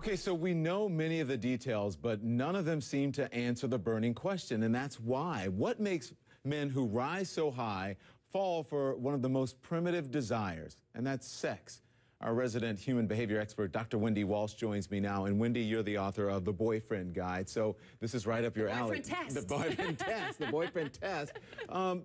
Okay, so we know many of the details, but none of them seem to answer the burning question, and that's why. What makes men who rise so high fall for one of the most primitive desires, and that's sex? Our resident human behavior expert, Dr. Wendy Walsh, joins me now. And Wendy, you're the author of The Boyfriend Guide, so this is right up your alley. The boyfriend test. The boyfriend test.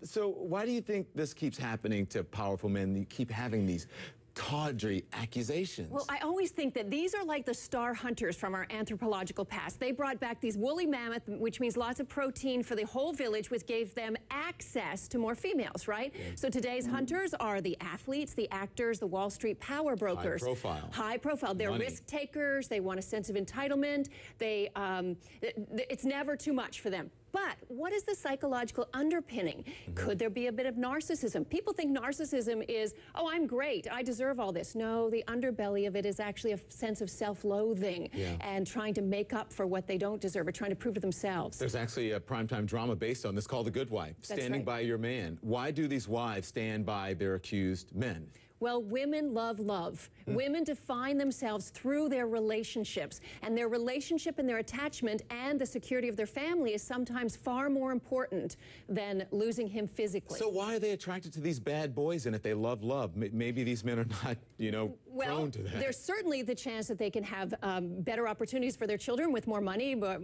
So why do you think this keeps happening to powerful men? You keep having these tawdry accusations. Well, I always think that these are like the star hunters from our anthropological past. They brought back these woolly mammoth, which means lots of protein for the whole village, which gave them access to more females, right? Yeah. So today's hunters are the athletes, the actors, the Wall Street power brokers. High profile. High profile. They're risk takers. They want a sense of entitlement. It's never too much for them. But what is the psychological underpinning? Could there be a bit of narcissism? People think narcissism is, oh, I'm great, I deserve all this. No, the underbelly of it is actually a sense of self-loathing and trying to make up for what they don't deserve or trying to prove to themselves. There's actually a primetime drama based on this called The Good Wife, Standing by Your Man. Why do these wives stand by their accused men? Well, women love love. Women define themselves through their relationships, and their relationship and their attachment and the security of their family is sometimes far more important than losing him physically. So why are they attracted to these bad boys? And if they love love, maybe these men are not, prone to that. There's certainly the chance that they can have better opportunities for their children with more money, but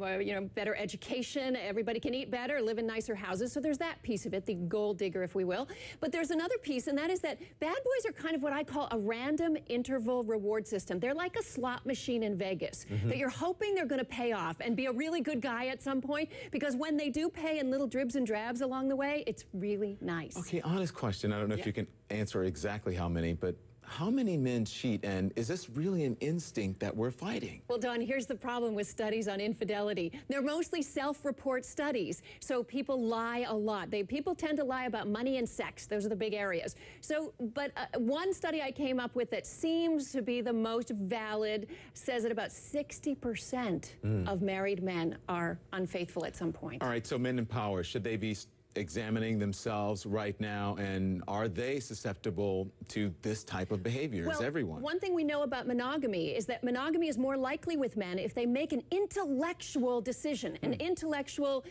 better education. Everybody can eat better, live in nicer houses. So there's that piece of it, the gold digger, if we will. But there's another piece, and that is that bad boys are kind of what I call a random interval reward system. They're like a slot machine in Vegas that you're hoping they're going to pay off and be a really good guy at some point, because when they do pay in little dribs and drabs along the way, it's really nice. Okay, honest question. I don't know if you can answer exactly how many, but how many men cheat, and is this really an instinct that we're fighting? Well, Don, here's the problem with studies on infidelity. They're mostly self-report studies, so people lie a lot. People tend to lie about money and sex. Those are the big areas. So, but one study I came up with that seems to be the most valid says that about 60% of married men are unfaithful at some point. All right, so men in power, should they be examining themselves right now, and are they susceptible to this type of behavior? As everyone? One thing we know about monogamy is that monogamy is more likely with men if they make an intellectual decision, an intellectual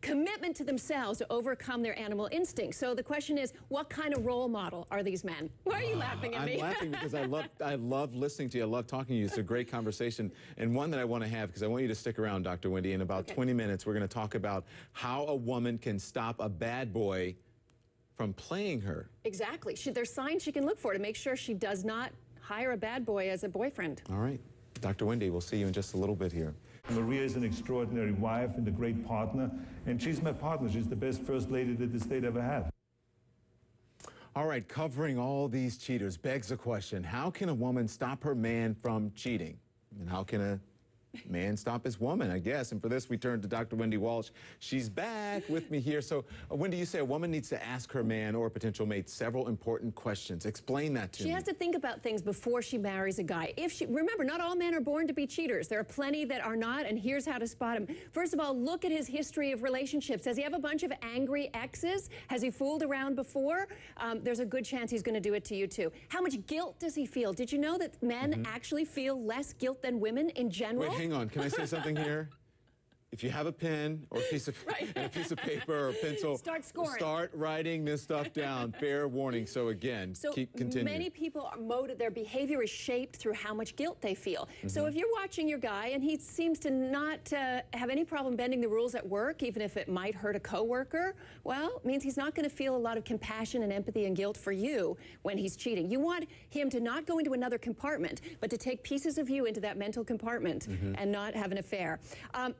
commitment to themselves to overcome their animal instincts. So the question is, what kind of role model are these men? Why are you laughing at me? I'm laughing because I love listening to you. I love talking to you. It's a great conversation, and one that I want to have, because I want you to stick around, Dr. Wendy. In about 20 minutes, we're going to talk about how a woman can stop a bad boy from playing her. Exactly. There's signs she can look for to make sure she does not hire a bad boy as a boyfriend. All right. Dr. Wendy, we'll see you in just a little bit here. Maria is an extraordinary wife and a great partner, and she's my partner. She's the best first lady that the state ever had. All right, covering all these cheaters begs the question, how can a woman stop her man from cheating? And how can a man stop his woman, I guess? And for this, we turn to Dr. Wendy Walsh. She's back with me here. So, Wendy, you say a woman needs to ask her man or potential mate several important questions. Explain that to me. She has to think about things before she marries a guy. Remember, not all men are born to be cheaters. There are plenty that are not, and here's how to spot him. First of all, look at his history of relationships. Does he have a bunch of angry exes? Has he fooled around before? There's a good chance he's going to do it to you, too. How much guilt does he feel? Did you know that men actually feel less guilt than women in general? Wait, hang on. Can I say something here? If you have a pen or a piece of, and a piece of paper or a pencil, start scoring. Start writing this stuff keep fair warning. So again, continue. Many people their behavior is shaped through how much guilt they feel. So if you're watching your guy and he seems to not have any problem bending the rules at work, even if it might hurt a coworker, well, it means he's not going to feel a lot of compassion and empathy and guilt for you when he's cheating. You want him to not go into another compartment, but to take pieces of you into that mental compartment and not have an affair.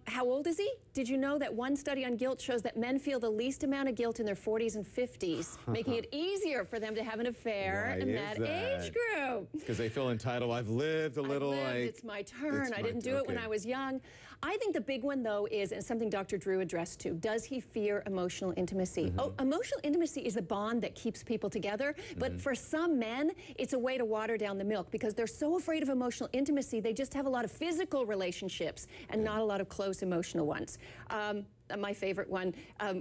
How old is he? Did you know that one study on guilt shows that men feel the least amount of guilt in their 40s and 50s, making it easier for them to have an affair in that age group? Because they feel entitled. I've lived a little. It's my turn. I didn't do it when I was young. I think the big one, though, is, and something Dr. Drew addressed too, does he fear emotional intimacy? Oh, emotional intimacy is the bond that keeps people together, but for some men, it's a way to water down the milk because they're so afraid of emotional intimacy, they just have a lot of physical relationships and not a lot of close emotional ones. My favorite one,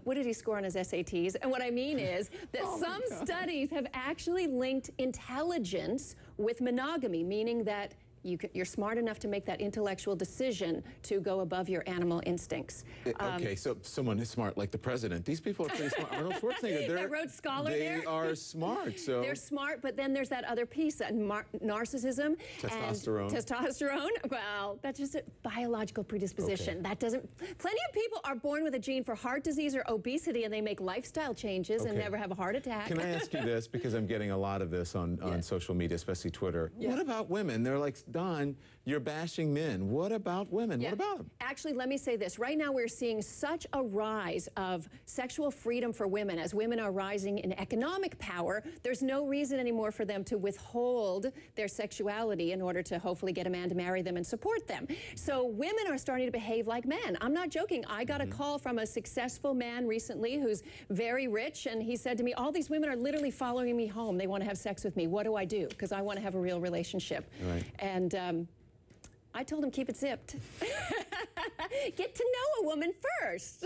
what did he score on his SATs? And what I mean is that some studies have actually linked intelligence with monogamy, meaning that You're smart enough to make that intellectual decision to go above your animal instincts. Okay, so someone is smart, like the president. These people are pretty smart. Arnold Schwarzenegger, that Rhodes Scholar they are smart. So they're smart, but then there's that other piece, narcissism, testosterone. And testosterone. Well, that's just a biological predisposition. Okay. That doesn't. Plenty of people are born with a gene for heart disease or obesity, and they make lifestyle changes and never have a heart attack. Can I ask you this, because I'm getting a lot of this on social media, especially Twitter. Yeah. What about women? They're like, Don, you're bashing men. What about women? Yeah. What about them? Actually, let me say this. Right now, we're seeing such a rise of sexual freedom for women. As women are rising in economic power, there's no reason anymore for them to withhold their sexuality in order to hopefully get a man to marry them and support them. So women are starting to behave like men. I'm not joking. I got a call from a successful man recently who's very rich, and he said to me, all these women are literally following me home. They want to have sex with me. What do I do? Because I want to have a real relationship. Right. And I told him, keep it zipped. Get to know a woman first.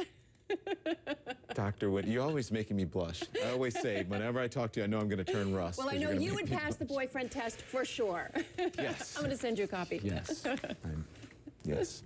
Dr. Wendy, you're always making me blush. I always say, whenever I talk to you, I know I'm going to turn rust. Well, I know you would pass the boyfriend test for sure. Yes. I'm going to send you a copy. Yes. Yes.